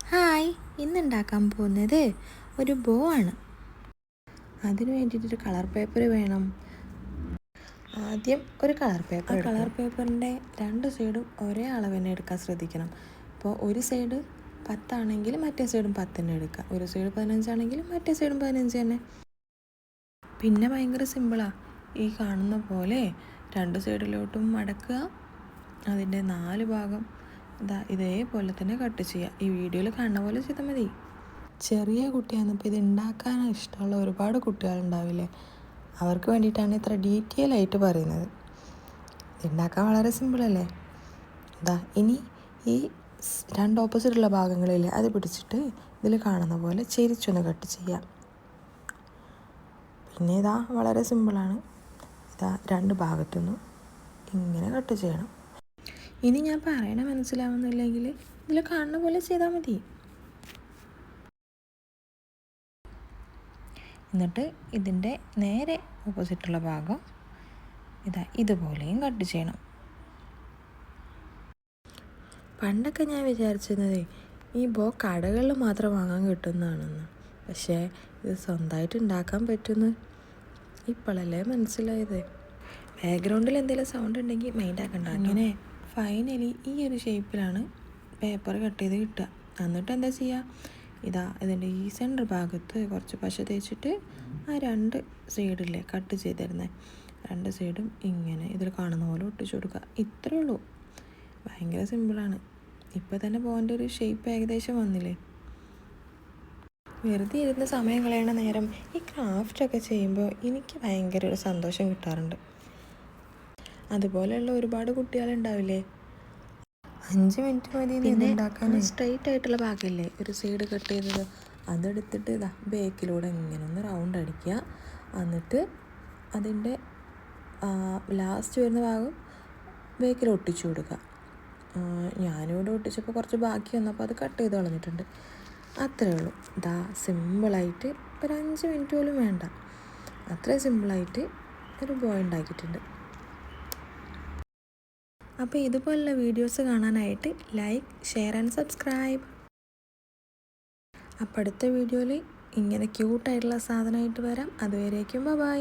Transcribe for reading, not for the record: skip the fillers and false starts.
Hi, ഇന്നുണ്ടാക്കാൻ പോകുന്നത് ഒരു ബോ ആണ്. അതിന് വേണ്ടിയിട്ടൊരു കളർ പേപ്പർ വേണം. ആദ്യം ഒരു കളർ പേപ്പർ, കളർ പേപ്പറിൻ്റെ രണ്ട് സൈഡും ഒരേ അളവ് തന്നെ എടുക്കാൻ ശ്രദ്ധിക്കണം. ഇപ്പോൾ ഒരു സൈഡ് 10 ആണെങ്കിൽ മറ്റേ സൈഡും 10 തന്നെ എടുക്കുക. ഒരു സൈഡ് 15 ആണെങ്കിൽ മറ്റേ സൈഡും 15 തന്നെ. പിന്നെ ഭയങ്കര സിമ്പിളാണ്. ഈ കാണുന്ന പോലെ രണ്ട് സൈഡിലോട്ടും മടക്കുക. അതിൻ്റെ 4 ഭാഗം ഇതേപോലെ തന്നെ കട്ട് ചെയ്യുക. ഈ വീഡിയോയിൽ കാണുന്ന പോലെ ചെയ്താൽ മതി. ചെറിയ കുട്ടിയാണെന്നിപ്പോൾ ഇത് ഉണ്ടാക്കാൻ ഇഷ്ടമുള്ള ഒരുപാട് കുട്ടികളുണ്ടാവില്ലേ, അവർക്ക് വേണ്ടിയിട്ടാണ് ഇത്ര ഡീറ്റെയിൽ ആയിട്ട് പറയുന്നത്. ഉണ്ടാക്കാൻ വളരെ സിമ്പിളല്ലേ. ഇനി ഈ രണ്ട് ഓപ്പോസിറ്റുള്ള ഭാഗങ്ങളില്ലേ, അത് പിടിച്ചിട്ട് ഇതിൽ കാണുന്ന പോലെ ചെരിച്ചൊന്ന് കട്ട് ചെയ്യാം. പിന്നെ വളരെ സിമ്പിളാണ്. രണ്ട് ഭാഗത്തുനിന്നും ഇങ്ങനെ കട്ട് ചെയ്യണം. ഇനി ഞാൻ പറയണ മനസ്സിലാവുന്നില്ലെങ്കിൽ ഇതിൽ കാണുന്ന പോലെ ചെയ്താൽ മതി. എന്നിട്ട് ഇതിൻ്റെ നേരെ ഓപ്പോസിറ്റുള്ള ഭാഗം ഇതുപോലെയും കട്ട് ചെയ്യണം. പണ്ടൊക്കെ ഞാൻ വിചാരിച്ചിരുന്നത് ഈ ബോ കടകളിൽ മാത്രം വാങ്ങാൻ കിട്ടുന്നതാണെന്ന്. പക്ഷേ ഇത് സ്വന്തമായിട്ട് ഉണ്ടാക്കാൻ പറ്റുമെന്ന് ഇപ്പോഴല്ലേ മനസ്സിലായത്. ബാക്ക്ഗ്രൗണ്ടിൽ എന്തെങ്കിലും സൗണ്ട് ഉണ്ടെങ്കിൽ മൈൻഡ് ആക്കണ്ട. അങ്ങനെ ഫൈനലി ഈ ഒരു ഷേപ്പിലാണ് പേപ്പർ കട്ട് ചെയ്ത് കിട്ടുക. എന്നിട്ട് എന്താ ചെയ്യുക, ഇതിൻ്റെ ഈ സെൻറ്റർ ഭാഗത്ത് കുറച്ച് പശ തേച്ചിട്ട് ആ രണ്ട് സൈഡില്ലേ കട്ട് ചെയ്തിരുന്നത് രണ്ട് സൈഡും ഇങ്ങനെ ഇതിൽ കാണുന്ന പോലെ ഒട്ടിച്ചു കൊടുക്കുക. ഇത്രയേ ഉള്ളൂ. ഭയങ്കര സിമ്പിളാണ്. ഇപ്പോൾ തന്നെ പോകേണ്ട ഒരു ഷേപ്പ് ഏകദേശം വന്നില്ലേ. വെറുതെ ഇരുന്ന് സമയം കളയണ നേരം ഈ ക്രാഫ്റ്റൊക്കെ ചെയ്യുമ്പോൾ എനിക്ക് ഭയങ്കര ഒരു സന്തോഷം കിട്ടാറുണ്ട്. അതുപോലെയുള്ള ഒരുപാട് കുട്ടികളുണ്ടാവില്ലേ, 5 മിനിറ്റ് മതി ഉണ്ടാക്കാൻ. സ്ട്രെയിറ്റ് ആയിട്ടുള്ള ഭാഗമില്ലേ, ഒരു സൈഡ് കട്ട് ചെയ്തത്, അതെടുത്തിട്ട് ബേക്കിലൂടെ ഇങ്ങനെ ഒന്ന് റൗണ്ട് അടിക്കുക. എന്നിട്ട് അതിൻ്റെ ലാസ്റ്റ് വരുന്ന ഭാഗം ബേക്കിൽ ഒട്ടിച്ചു കൊടുക്കുക. ഞാനിവിടെ ഒട്ടിച്ചപ്പോൾ കുറച്ച് ബാക്കി വന്നപ്പോൾ അത് കട്ട് ചെയ്ത് കളഞ്ഞിട്ടുണ്ട്. അത്രയേ ഉള്ളൂ. സിമ്പിളായിട്ട് ഒരു 5 മിനിറ്റ് പോലും വേണ്ട, അത്രയും സിമ്പിളായിട്ട് ഒരു ബോ ഉണ്ടാക്കിയിട്ടുണ്ട്. അപ്പോൾ ഇതുപോലുള്ള വീഡിയോസ് കാണാനായിട്ട് ലൈക്ക്, ഷെയർ ആൻഡ് സബ്സ്ക്രൈബ്. അപ്പോൾ അടുത്ത വീഡിയോയിൽ ഇങ്ങനെ ക്യൂട്ടായിട്ടുള്ള സാധനമായിട്ട് വരാം. അതുവരേക്കും ബൈ.